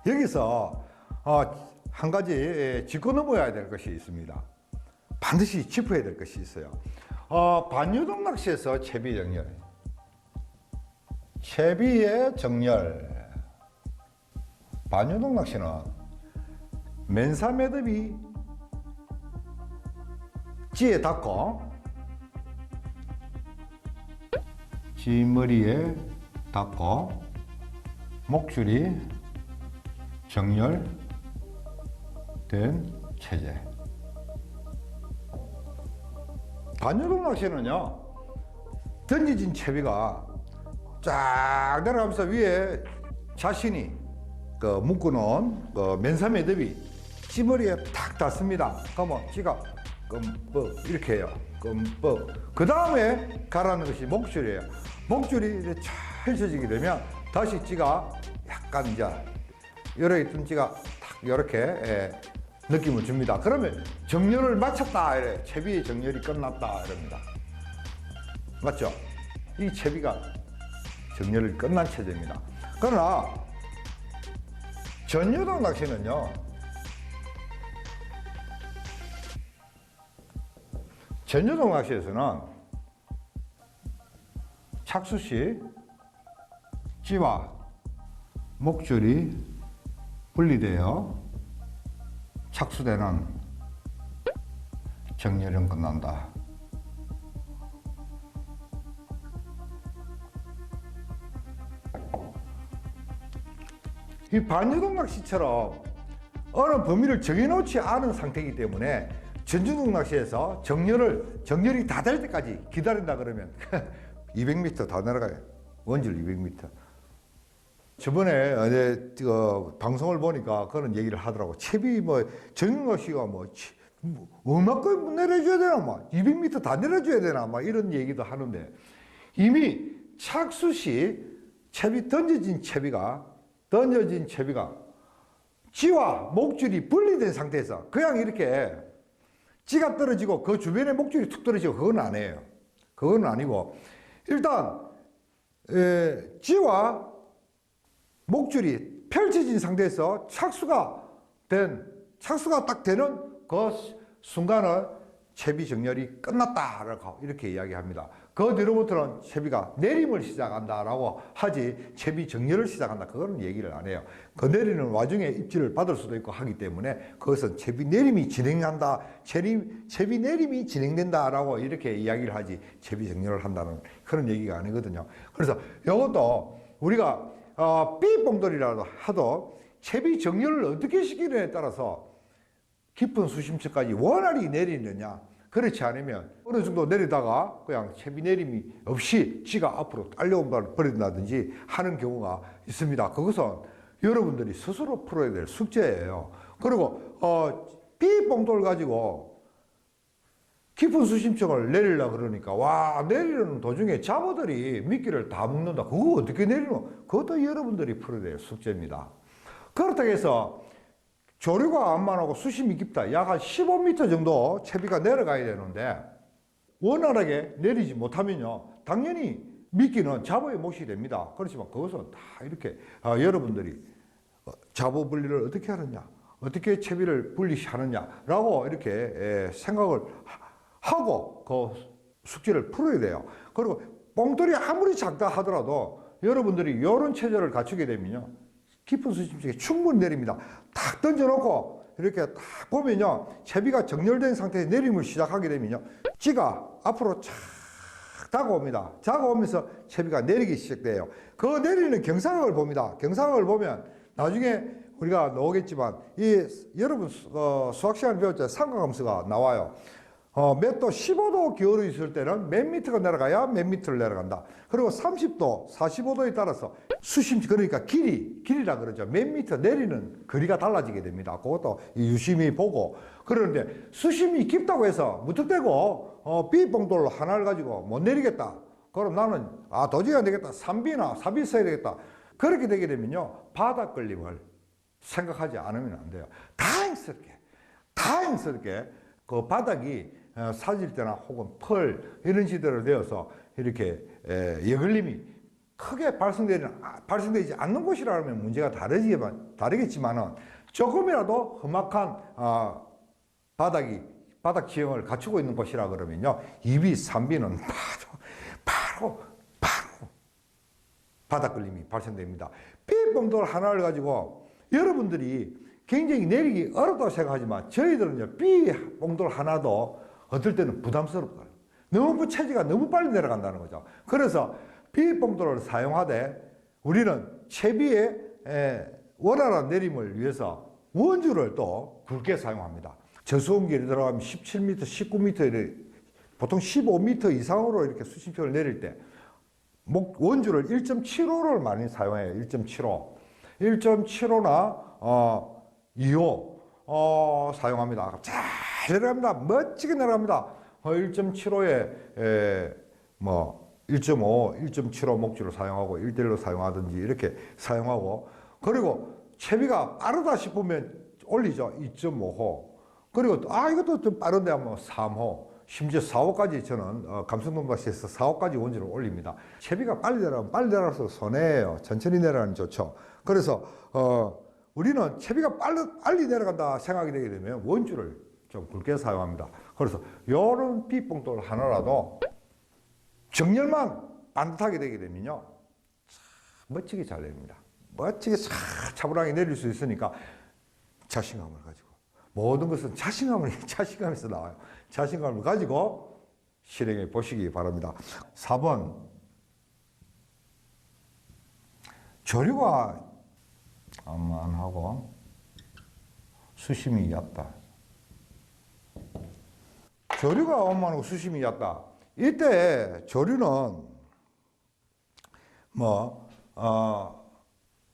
여기서 한 가지 짚고 넘어야 될 것이 있습니다. 반드시 짚어야 될 것이 있어요. 반유동 낚시에서 채비 정렬. 채비의 정렬. 반유동 낚시는 맨사 매듭이 찌에 닿고 찌머리에 닿고 목줄이 정렬된 체제. 반유동 낚시는요, 던져진 채비가 쫙 내려가면서 위에 자신이 묶어놓은 맨사 매듭이 찌머리에 탁 닿습니다. 그러면 찌가 끔뻑 이렇게 해요. 끔뻑. 그 다음에 가라는 것이 목줄이에요. 목줄이 이제 펼쳐지게 되면 다시 찌가 약간 이제 열어 있던 찌가 탁 이렇게 느낌을 줍니다. 그러면 정렬을 마쳤다 이래. 채비의 정렬이 끝났다 이럽니다. 맞죠? 이 채비가 정렬이 끝난 체제입니다. 그러나 전유동 낚시는요, 전유동 낚시에서는 착수 시 찌와 목줄이 분리되어 착수되는 정렬은 끝난다. 이 반유동 낚시처럼 어느 범위를 정해놓지 않은 상태이기 때문에 전유동 낚시에서 정렬이 다 될 때까지 기다린다 그러면 200m 다 내려가요. 원줄 200m. 저번에 방송을 보니까 그런 얘기를 하더라고. 채비 전유동 낚시가 얼마큼 내려줘야 되나 200m 다 내려줘야 되나 이런 얘기도 하는데, 이미 착수 시 던져진 채비가 찌와 목줄이 분리된 상태에서 그냥 이렇게 찌가 떨어지고 그 주변에 목줄이 툭 떨어지고 그건 아니에요. 그건 아니고, 일단 찌와 목줄이 펼쳐진 상태에서 착수가 딱 되는 그 순간을 채비 정렬이 끝났다라고 이렇게 이야기합니다. 그 뒤로부터는 채비가 내림을 시작한다라고 하지 채비 정렬을 시작한다 그거는 얘기를 안 해요. 그 내리는 와중에 입질을 받을 수도 있고 하기 때문에 그것은 채비 내림이 진행한다, 채비 내림이 진행된다라고 이렇게 이야기를 하지 채비 정렬을 한다는 그런 얘기가 아니거든요. 그래서 이것도 우리가 삐뽕돌이라도 하도 채비 정렬을 어떻게 시키느냐에 따라서 깊은 수심층까지 원활히 내리느냐, 그렇지 않으면 어느 정도 내리다가 그냥 채비 내림이 없이 찌가 앞으로 딸려버린다든지 하는 경우가 있습니다. 그것은 여러분들이 스스로 풀어야 될 숙제예요. 그리고 삐뽕돌 가지고 깊은 수심층을 내리려고 그러니까 내리는 도중에 잡어들이 미끼를 다 묶는다. 그거 어떻게 내리노? 그것도 여러분들이 풀어야 될 숙제입니다. 그렇다고 해서 조류가 안 많고 수심이 깊다. 약 한 15m 정도 채비가 내려가야 되는데 원활하게 내리지 못하면요, 당연히 미끼는 잡어야 몫이 됩니다. 그렇지만 그것은 다 이렇게 여러분들이 잡어 분리를 어떻게 하느냐, 어떻게 채비를 분리하느냐라고 이렇게 생각을 하고 그 숙제를 풀어야 돼요. 그리고 뽕돌이 아무리 작다 하더라도 여러분들이 이런 체제를 갖추게 되면요, 깊은 수심층에 충분히 내립니다. 탁 던져놓고 이렇게 딱 보면요, 채비가 정렬된 상태에 내림을 시작하게 되면요, 찌가 앞으로 착 다가옵니다. 다가오면서 채비가 내리기 시작돼요. 그 내리는 경사각을 봅니다. 경사각을 보면 나중에 우리가 나오겠지만 여러분 수학 시간 배울 때 삼각함수가 나와요. 몇 도 15도 기울어 있을 때는 몇 미터가 내려가야 몇 미터를 내려간다. 그리고 30도, 45도에 따라서 수심, 그러니까 길이라 그러죠. 몇 미터 내리는 거리가 달라지게 됩니다. 그것도 유심히 보고. 그러는데 수심이 깊다고 해서 무턱대고 삐뽕돌로 하나를 가지고 못 내리겠다. 그럼 나는 도저히 안 되겠다. 3B나 4B 써야 되겠다. 그렇게 되게 되면요, 바닥 걸림을 생각하지 않으면 안 돼요. 다행스럽게 그 바닥이 사질 때나 혹은 펄 이런 시대로 되어서 이렇게 여걸림이 크게 발생되지 않는 곳이라면 문제가 다르겠지만은 조금이라도 험악한 바닥 지형을 갖추고 있는 곳이라 그러면요, 2비, 3비는 바로 바닥 걸림이 발생됩니다. B봉돌 하나를 가지고 여러분들이 굉장히 내리기 어렵다고 생각하지만 저희들은요, B봉돌 하나도 어떨 때는 부담스럽다. 너무 체지가 너무 빨리 내려간다는 거죠. 그래서 B봉돌을 사용하되 우리는 채비의 원활한 내림을 위해서 원줄을 또 굵게 사용합니다. 저수온길에 들어가면 17m, 19m, 보통 15m 이상으로 이렇게 수심표를 내릴 때 원줄을 1.75를 많이 사용해요. 1.75. 1.75나 2호 사용합니다. 잘 내려갑니다. 멋지게 내려갑니다. 1.75에 1.5, 1.75 목줄을 사용하고 1대1로 사용하든지 이렇게 사용하고, 그리고 채비가 빠르다 싶으면 올리죠. 2.5호. 그리고 이것도 좀 빠른데 하면 3호. 심지어 4호까지 저는 감성돔낚시에서 4호까지 원줄을 올립니다. 채비가 빨리 내려가면 빨리 내려가서 손해예요. 천천히 내려가는 좋죠. 그래서 우리는 채비가 빨리 내려간다 생각이 되게 되면 원줄을 좀 굵게 사용합니다. 그래서 요런 B봉돌 하나라도 정렬만 반듯하게 되게 되면요, 멋지게 잘 내립니다. 멋지게 차분하게 내릴 수 있으니까 자신감을 가지고, 모든 것은 자신감에서 나와요. 자신감을 가지고 실행해 보시기 바랍니다. 4번, 조류가 암만하고 수심이 얕다. 조류가 암만하고 수심이 얕다. 이때 조류는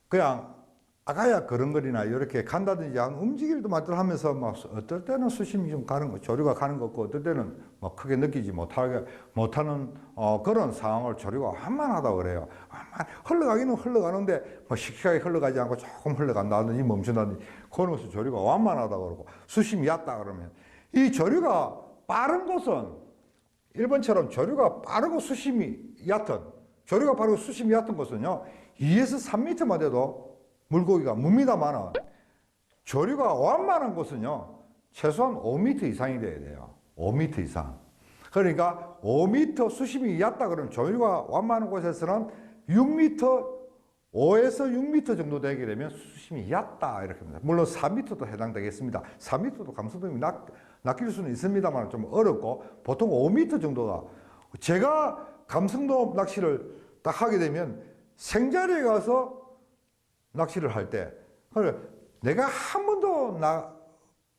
그냥 아가야 걸음걸이나 이렇게 간다든지 움직이기도 하면서 어떨 때는 수심이 좀 가는 거, 조류가 가는 거 같고, 어떨 때는 크게 느끼지 못하는 그런 상황을 조류가 완만하다고 그래요. 흘러가기는 흘러가는데 씩씩하게 흘러가지 않고 조금 흘러간다든지 멈춘다든지 그런 것을 조류가 완만하다고 그러고, 수심이 얕다 그러면 이 조류가 빠른 곳은 1번처럼 조류가 빠르고 수심이 얕은 곳은요, 2에서 3m만 돼도 물고기가 묵니다만은 조류가 완만한 곳은요, 최소한 5m 이상이 돼야 돼요. 5m 이상. 그러니까 5m 수심이 얕다 그러면 조류가 완만한 곳에서는 6m, 5에서 6m 정도 되게 되면 수심이 얕다 이렇게 합니다. 물론 4m도 해당되겠습니다. 4m도 감성돔이 낚일 수는 있습니다만 좀 어렵고, 보통 5m 정도가, 제가 감성돔 낚시를 딱 하게 되면 생자리에 가서 낚시를 할 때, 내가 한 번도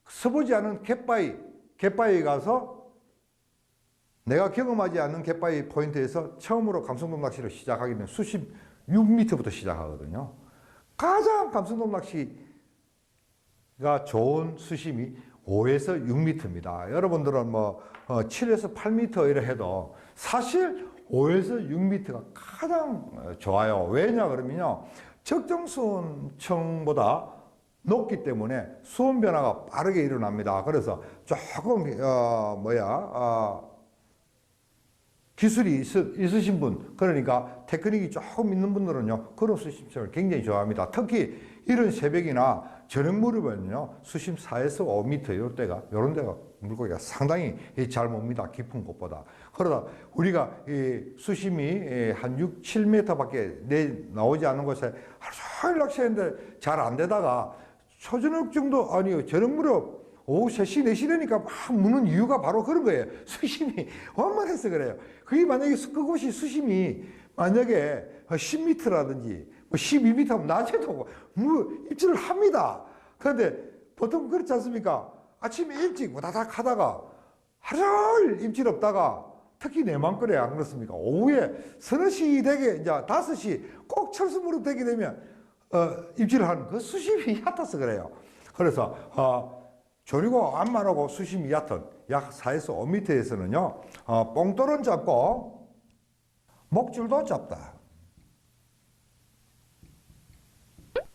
서보지 않은 갯바위 가서 내가 경험하지 않는 갯바위 포인트에서 처음으로 감성돔 낚시를 시작하게 되면 수심 6m부터 시작하거든요. 가장 감성돔 낚시가 좋은 수심이 5에서 6m입니다. 여러분들은 7에서 8m 이래 해도 사실 5에서 6m가 가장 좋아요. 왜냐 그러면요, 적정수온층보다 높기 때문에 수온 변화가 빠르게 일어납니다. 그래서 조금 기술이 있으신 분, 그러니까 테크닉이 조금 있는 분들은요, 그런 수심층을 굉장히 좋아합니다. 특히 이런 새벽이나 저녁 무렵에는요, 수심 4에서 5m 이런 데가 물고기가 상당히 잘 멉니다. 깊은 곳보다. 그러다 우리가 이 수심이 한 6, 7m밖에 나오지 않는 곳에 하루 종일 낚시했는데 잘 안 되다가 초저녁 정도, 아니요, 저녁 무렵 오후 3시, 4시 되니까 막 무는 이유가 바로 그런 거예요. 수심이 완만해서 그래요. 그게 만약에 그곳이 수심이 만약에 10m라든지 12m 하면 낮에도 입질을 합니다. 그런데 보통 그렇지 않습니까? 아침에 일찍 우다닥 하다가 하루 종일 입질 없다가, 특히 내 맘거리에 안 그렇습니까? 오후에 서너 시 되게, 이제 5시 꼭 철수 무렵 되게 되면 입질을 하는 그 수심이 얕아서 그래요. 그래서 조류가 완만하고 수심이 얕은 약 4에서 5m에서는요, 뽕돌은 잡고 목줄도 잡다.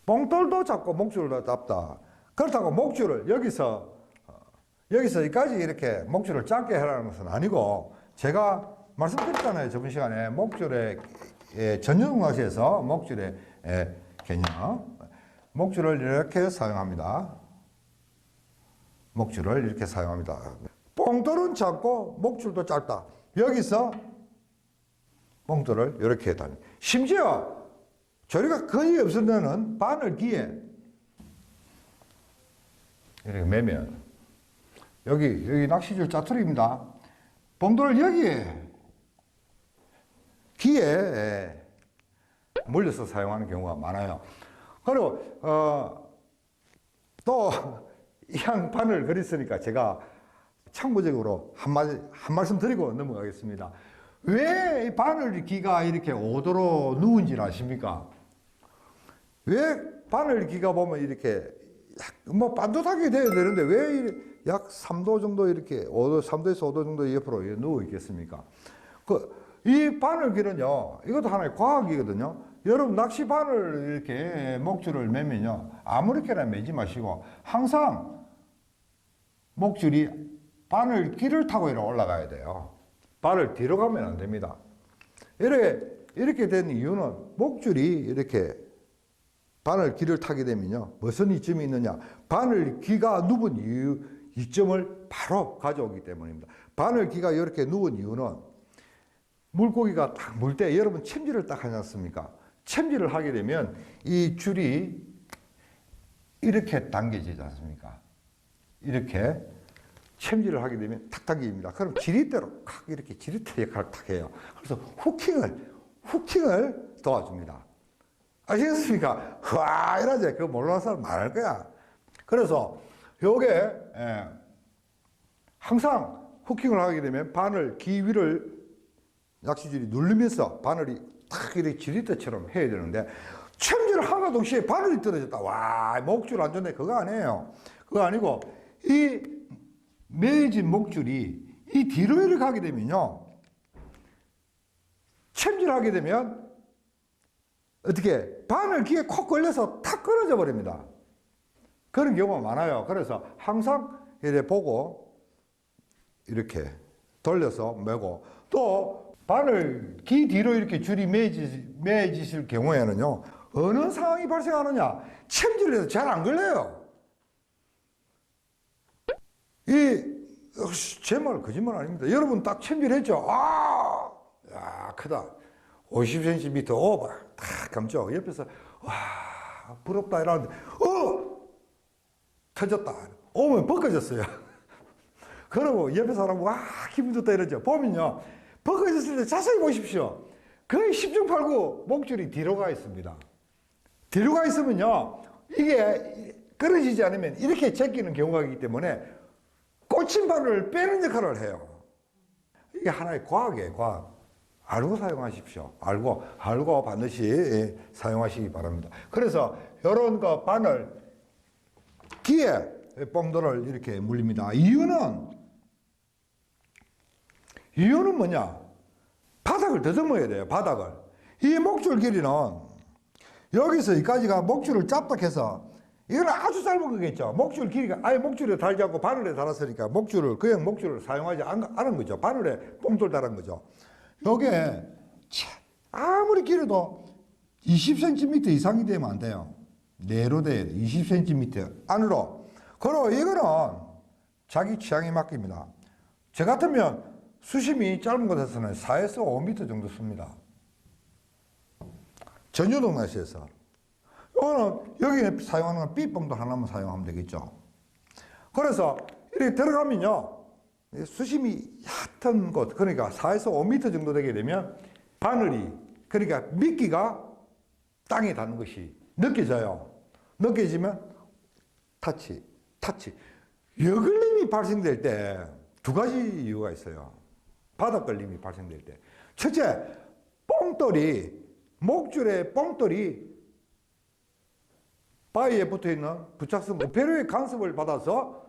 뽕돌도 잡고 목줄도 잡다. 그렇다고 목줄을 여기까지 이렇게 목줄을 짧게 하라는 것은 아니고, 제가 말씀드렸잖아요. 저번 시간에 목줄에 전유동 낚시에서 목줄의 개념. 목줄을 이렇게 사용합니다. 목줄을 이렇게 사용합니다. 뽕돌은 작고 목줄도 짧다. 여기서 뽕돌을 이렇게 해다. 심지어 조리가 거의 없으면은 바늘기에 이렇게 매면 여기 낚시줄 짜투리입니다. 뽕돌을 여기에 기에 물려서 사용하는 경우가 많아요. 그리고 또 이왕 바늘 그렸으니까 제가 참고적으로 한 말씀 드리고 넘어가겠습니다. 왜 바늘기가 이렇게 오도로 누운지 아십니까? 왜 바늘기가 보면 이렇게 뭐 반듯하게 돼야 되는데 왜 약 3도 정도 이렇게 5도, 3도에서 5도 정도 옆으로 누워 있겠습니까? 이 바늘기는요, 이것도 하나의 과학이거든요. 여러분 낚시 바늘 이렇게 목줄을 매면요, 아무렇게나 매지 마시고 항상 목줄이 바늘기를 타고 이렇게 올라가야 돼요. 바늘 뒤로 가면 안 됩니다. 이렇게 된 이유는 목줄이 이렇게 바늘기를 타게 되면요, 무슨 이점이 있느냐? 바늘기가 누운 이점을 바로 가져오기 때문입니다. 바늘기가 이렇게 누운 이유는 물고기가 딱 물 때 여러분 챔질을 딱 하지 않습니까? 챔질을 하게 되면 이 줄이 이렇게 당겨지지 않습니까? 이렇게 챔질을 하게 되면 탁 당깁니다. 그럼 지렛대로 이렇게 지렛대 역할을 탁 해요. 그래서 후킹을 도와줍니다. 아시겠습니까? 와 이러지. 그거 모르는 사람 말할 거야. 그래서 요게 항상 후킹을 하게 되면 바늘 기 위를 낚시줄이 누르면서 바늘이 탁 이렇게 지렛대처럼 해야 되는데 챔질을 하는 동시에 바늘이 떨어졌다. 와 목줄 안 좋네. 그거 아니에요. 그거 아니고 이 매진 목줄이 이 뒤로 이렇게 하게 되면요, 챔질하게 되면 어떻게 바늘기에 콕 걸려서 탁 끊어져 버립니다. 그런 경우가 많아요. 그래서 항상 이렇게 보고 이렇게 돌려서 매고, 또 바늘기 뒤로 이렇게 줄이 매지실 경우에는요, 어느 상황이 발생하느냐? 챔질해서 잘 안 걸려요. 제 말 거짓말 아닙니다. 여러분 딱 챔질했죠? 야, 크다. 50cm 오버. 딱 감죠. 옆에서, 와, 부럽다. 이러는데, 터졌다. 오면 벗겨졌어요. 그러고 옆에 사람, 와, 기분 좋다. 이러죠. 보면요, 벗겨졌을 때 자세히 보십시오. 거의 10중 8구 목줄이 뒤로 가 있습니다. 뒤로 가 있으면요, 이게 끊어지지 않으면 이렇게 제끼는 경우가 있기 때문에 꽂힌 바늘을 빼는 역할을 해요. 이게 하나의 과학이에요, 과학. 알고 사용하십시오. 알고 반드시 사용하시기 바랍니다. 그래서 이런 거 바늘 기에 뽕돌을 이렇게 물립니다. 이유는 뭐냐? 바닥을 더듬어야 돼요, 바닥을. 이 목줄 길이는 여기서 여기까지가 목줄을 잡다 해서 이건 아주 짧은 거겠죠. 목줄 길이가 아예 목줄에 달지 않고 바늘에 달았으니까 그냥 목줄을 사용하지 않은 거죠. 바늘에 뽕돌 달은 거죠. 요게 아무리 길어도 20cm 이상이 되면 안 돼요. 내로 돼야 돼. 20cm 안으로. 그리고 이거는 자기 취향에 맡깁니다. 저 같으면 수심이 짧은 곳에서는 4에서 5m 정도 씁니다. 전유동 낚시에서. 이거는 여기 사용하는 건 삐뽕도 하나만 사용하면 되겠죠. 그래서 이렇게 들어가면요, 수심이 얕은 곳, 그러니까 4에서 5m 정도 되게 되면 바늘이, 그러니까 미끼가 땅에 닿는 것이 느껴져요. 느껴지면 타치. 여걸림이 발생될 때 두 가지 이유가 있어요. 바닥 걸림이 발생될 때. 첫째, 목줄에 뽕돌이 바위에 붙어있는 부착성 우페로의 간섭을 받아서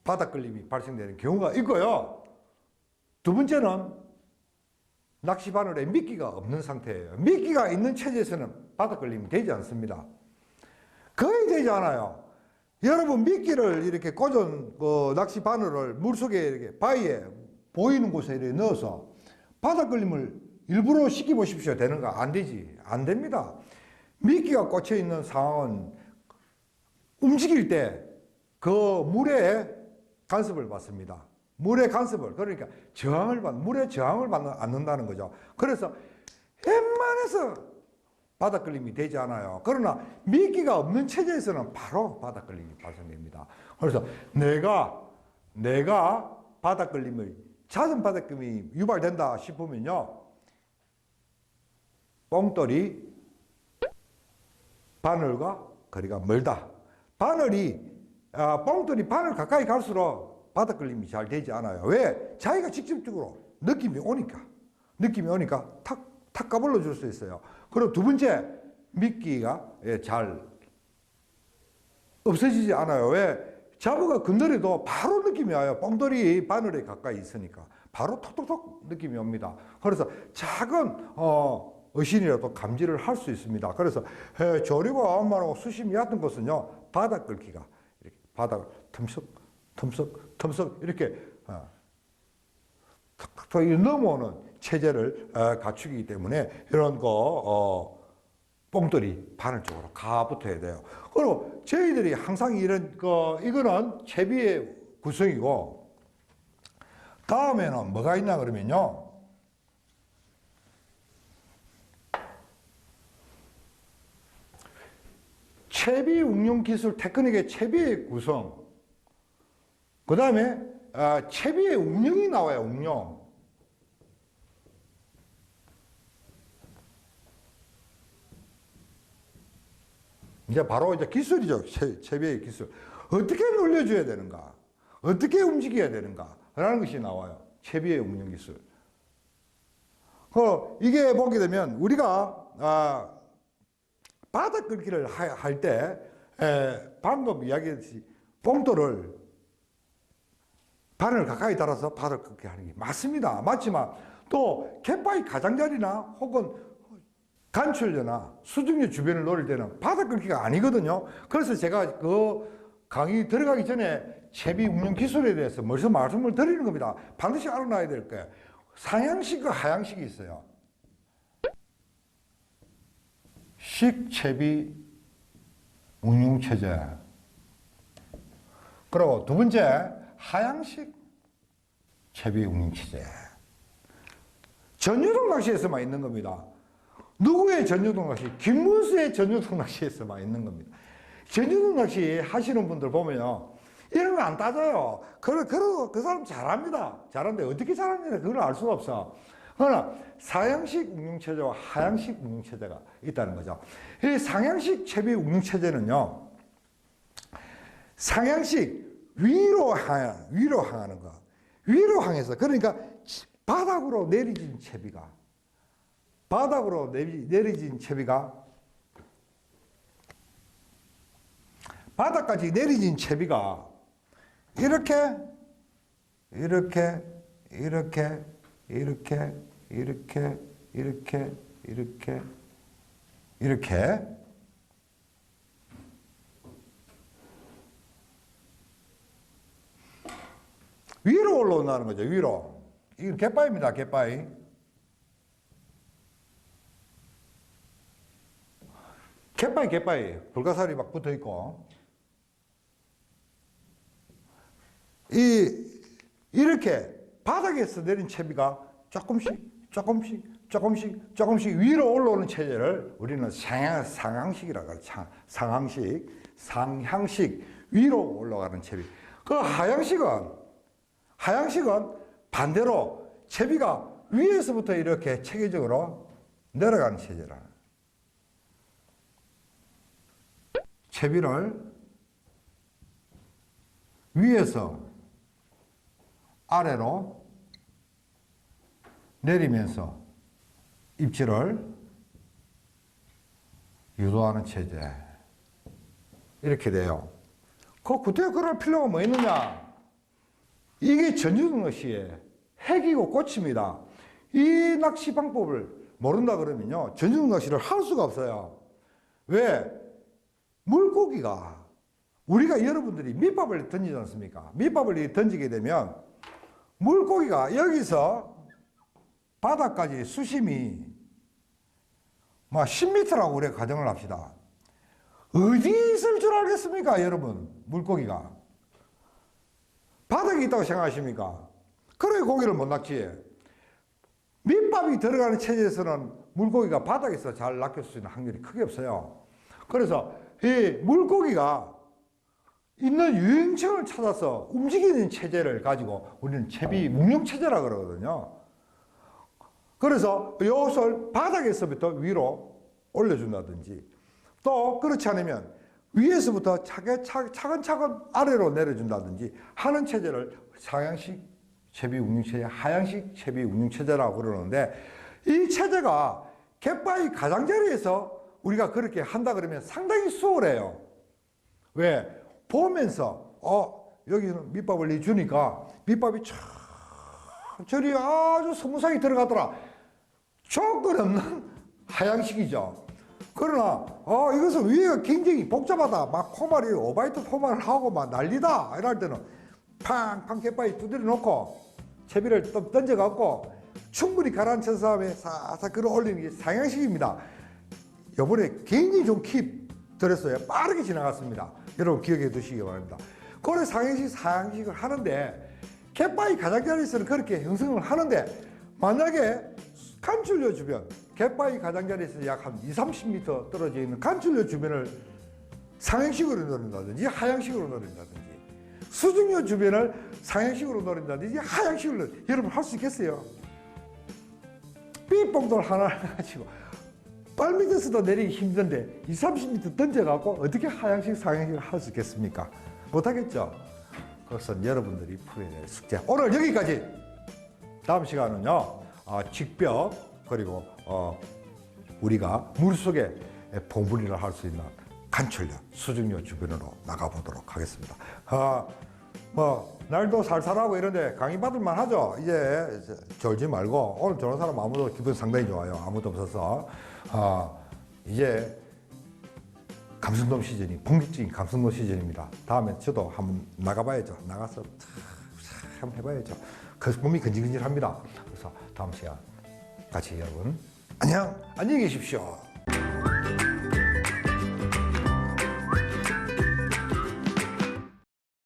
바닥 걸림이 발생되는 경우가 있고요. 두 번째는 낚시 바늘에 미끼가 없는 상태예요. 미끼가 있는 체제에서는 바닥 걸림이 되지 않습니다. 거의 되지 않아요. 여러분 미끼를 이렇게 꽂은 낚시 바늘을 물속에 이렇게 바위에 보이는 곳에 이렇게 넣어서 바닥 걸림을 일부러 시켜보십시오. 되는가? 안 되지. 안 됩니다. 미끼가 꽂혀 있는 상황은 움직일 때 그 물에 간섭을 받습니다. 물의 간섭을, 그러니까 물의 저항을 않는다는 거죠. 그래서 웬만해서 바닥 걸림이 되지 않아요. 그러나 미끼가 없는 체제에서는 바로 바닥 걸림이 발생됩니다. 그래서 내가 바닥 걸림을, 잦은 바닥 걸림이 유발된다 싶으면요, 뽕돌이 바늘과 거리가 멀다. 뽕돌이 바늘 가까이 갈수록 바닥 걸림이 잘 되지 않아요. 왜? 자기가 직접적으로 느낌이 오니까 탁 까불러 줄 수 있어요. 그리고 두 번째, 미끼가 잘 없어지지 않아요. 왜? 자부가 건드려도 바로 느낌이 와요. 뽕돌이 바늘에 가까이 있으니까 바로 톡톡톡 느낌이 옵니다. 그래서 작은 어신이라도 감지를 할 수 있습니다. 그래서 조류가 엄마하고 수심이 얕은 곳은요, 바닥 긁기가 이렇게 바닥을 텀석 이렇게 탁탁탁 넘어오는 체제를 갖추기 때문에 이런 뽕돌이 바늘 쪽으로 가붙어야 돼요. 그리고 저희들이 항상 이거는 채비의 구성이고, 다음에는 뭐가 있나 그러면요, 채비 응용 기술 테크닉의 채비의 구성, 그 다음에 채비의 응용이 나와요. 응용. 이제 바로 기술이죠. 채비의 기술. 어떻게 놀려줘야 되는가? 어떻게 움직여야 되는가? 라는 것이 나와요. 채비의 응용 기술. 이게 보게 되면 우리가 바닥 긁기를 할 때 방금 이야기했듯이 뽕돌을 바늘 가까이 달아서 바닥 긁기 하는 게 맞습니다. 맞지만 또 갯바위 가장자리나 혹은 간출료나 수중료 주변을 노릴 때는 바닥 긁기가 아니거든요. 그래서 제가 그 강의 들어가기 전에 채비 운영 기술에 대해서 먼저 말씀을 드리는 겁니다. 반드시 알아놔야 될 거예요. 상향식과 하향식이 있어요. 식채비 운용체제. 그리고 두 번째, 하향식 채비 운용체제. 전유동 낚시에서만 있는 겁니다. 누구의 전유동 낚시? 김문수의 전유동 낚시에서만 있는 겁니다. 전유동 낚시 하시는 분들 보면요, 이런 거 안 따져요. 그 사람 잘합니다. 잘하는데 어떻게 잘하느냐, 그걸 알 수가 없어. 그러나 상향식 운용체제와 하향식 운용체제가 있다는 거죠. 이 상향식 채비 운용체제는요, 상향식 위로 향하는 거. 위로 향해서, 그러니까 바닥으로 내려진 채비가 바닥까지 내려진 채비가 이렇게 위로 올라온다는 거죠. 위로. 이건 갯바위입니다. 갯바위. 갯바위. 불가사리 막 붙어 있고. 이렇게 바닥에서 내린 채비가 조금씩 위로 올라오는 체제를 우리는 상향식이라고 하죠. 상향식 위로 올라가는 채비. 그 하향식은 반대로 채비가 위에서부터 이렇게 체계적으로 내려가는 체제라. 채비를 위에서 아래로 내리면서 입질을 유도하는 체제. 이렇게 돼요. 그때 그럴 필요가 뭐 있느냐? 이게 전유동 낚시의 핵이고 꽃입니다. 이 낚시 방법을 모른다 그러면요, 전유동 낚시를 할 수가 없어요. 왜? 물고기가, 우리가 여러분들이 밑밥을 던지지 않습니까? 밑밥을 던지게 되면 물고기가 여기서 바닥까지 수심이 막 10m라고 우리가 가정을 합시다. 어디 있을 줄 알겠습니까, 여러분? 물고기가. 바닥에 있다고 생각하십니까? 그래 고기를 못 낚지. 밑밥이 들어가는 체제에서는 물고기가 바닥에서 잘 낚일 수 있는 확률이 크게 없어요. 그래서 이 물고기가 있는 유행성을 찾아서 움직이는 체제를 가지고 우리는 채비 묵용 체제라 그러거든요. 그래서 이것을 바닥에서부터 위로 올려준다든지, 또 그렇지 않으면 위에서부터 차근차근 아래로 내려준다든지 하는 체제를 상향식 채비 묵용 체제, 하향식 채비 묵용 체제라고 그러는데, 이 체제가 갯바위 가장자리에서 우리가 그렇게 한다 그러면 상당히 수월해요. 왜? 보면서 여기는 밑밥을 내주니까 밑밥이 천천히 아주 스무스하게 들어가더라. 조건 없는 하향식이죠. 그러나 이것은 위에가 굉장히 복잡하다, 막 포말이 오바이트 포말을 하고 막 난리다 이럴 때는 팡팡 갯바위 두드려 놓고 채비를 또 던져 갖고 충분히 가라앉힌 다음에 살짝 끌어 올리는 게 상향식입니다. 이번에 굉장히 좀 킵 들었어요. 빠르게 지나갔습니다. 여러분 기억해 두시기 바랍니다. 그래 상향식, 하향식을 하는데 갯바위 가장자리에서는 그렇게 형성을 하는데, 만약에 간출료 주변, 갯바위 가장자리에서 약 한 20-30m 떨어져 있는 간출료 주변을 상향식으로 노린다든지 하향식으로 노린다든지, 수중료 주변을 상향식으로 노린다든지 하향식으로 여러분 할 수 있겠어요? 삐뽕돌 하나를 가지고 발밑에서도 내리기 힘든데 20-30m 던져갖고 어떻게 하향식, 상향식을 할 수 있겠습니까? 못하겠죠? 그것은 여러분들이 풀어야 될 숙제. 오늘 여기까지. 다음 시간은요, 직벽, 그리고 우리가 물속에 봉부리를 할 수 있는 간출료, 수중료 주변으로 나가보도록 하겠습니다. 날도 살살하고 이런데 강의 받을만 하죠. 이제 졸지 말고, 오늘 저런 사람 아무도 기분 상당히 좋아요. 아무도 없어서. 이제 감성돔 시즌이, 본격적인 감성돔 시즌입니다. 다음에 저도 한번 나가봐야죠. 나가서 한번 해봐야죠. 그 몸이 근질근질합니다. 그래서 다음 시간 같이 여러분 안녕히 계십시오.